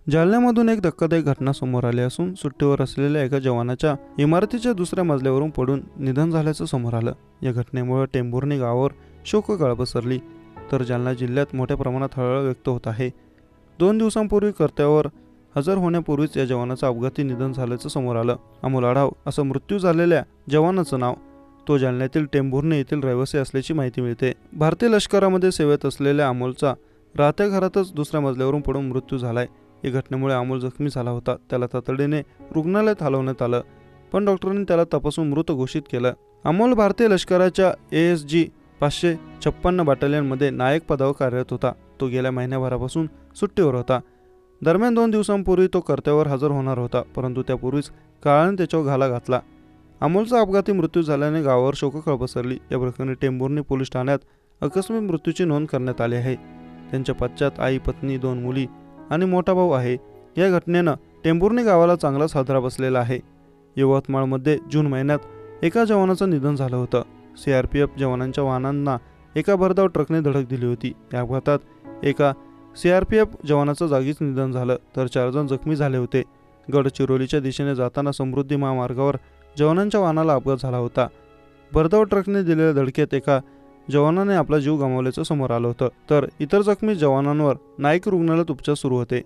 जालन्यामधून एक धक्कादायक घटना समोर आली असून सुट्टीवर असलेल्या एका जवानाच्या इमारतीच्या दुसऱ्या मजल्यावरून पडून निधन झाल्याचं समोर आलं। या घटनेमुळे टेंभुर्णी गावावर शोककळा पसरली तर जालना जिल्ह्यात मोठ्या प्रमाणात हळहळ व्यक्त होत आहे। 2 दिवसांपूर्वी कर्तव्यावर हजर होण्यापूर्वीच या जवानाचं अपघाती निधन झाल्याचं समोर आलं। अमोल आढाव असं मृत्यू झालेल्या जवानाचं नाव। तो जालन्यातील टेंभुर्णी येथील रहिवासी असल्याची माहिती मिळते। भारतीय लष्करामध्ये सेवेत असलेल्या अमोलचा राहत्या घरातच दुसऱ्या मजल्यावरून पडून मृत्यू झालाय। या घटनेमुळे अमोल जखमी झाला होता। त्याला तातडीने रुग्णालयात हलवण्यात आलं, पण डॉक्टरांनी त्याला तपासून मृत घोषित केलं। अमोल भारतीय लष्कराच्या ASG 556 बटालियनमध्ये नायक पदावर कार्यरत होता। तो गेल्या महिन्याभरापासून सुट्टीवर होता। दरम्यान 2 दिवसांपूर्वी तो कर्तव्यावर हजर होणार होता, परंतु त्यापूर्वीच काळाने त्याच्यावर घाला घातला। अमोलचा अपघाती मृत्यू झाल्याने गावावर शोककळा पसरली। या प्रकरणी टेंभुर्णी पोलीस ठाण्यात आकस्मिक मृत्यूची नोंद करण्यात आली आहे। त्यांच्या पश्चात आई, पत्नी, 2 मुली आणि मोठा भाऊ आहे। या घटनेनं टेंभुर्णी गावाला चांगलाच हादरा बसलेला आहे। यवतमाळमध्ये जून महिन्यात एका जवानाचं निधन झालं होतं। CRPF जवानांच्या वाहनांना एका भरधाव ट्रकने धडक दिली होती। या अपघातात एका CRPF जवानाचं जागीच निधन झालं तर 4 जण जखमी झाले होते। गडचिरोलीच्या दिशेने जाताना समृद्धी महामार्गावर जवानांच्या वाहनाला अपघात झाला होता। भरधाव ट्रकने दिलेल्या धडकेत एका जवानाने आपला जीव गमावल्याचं समोर आलं होतं, तर इतर जखमी जवानांवर नाईक रुग्णालयात उपचार सुरू होते।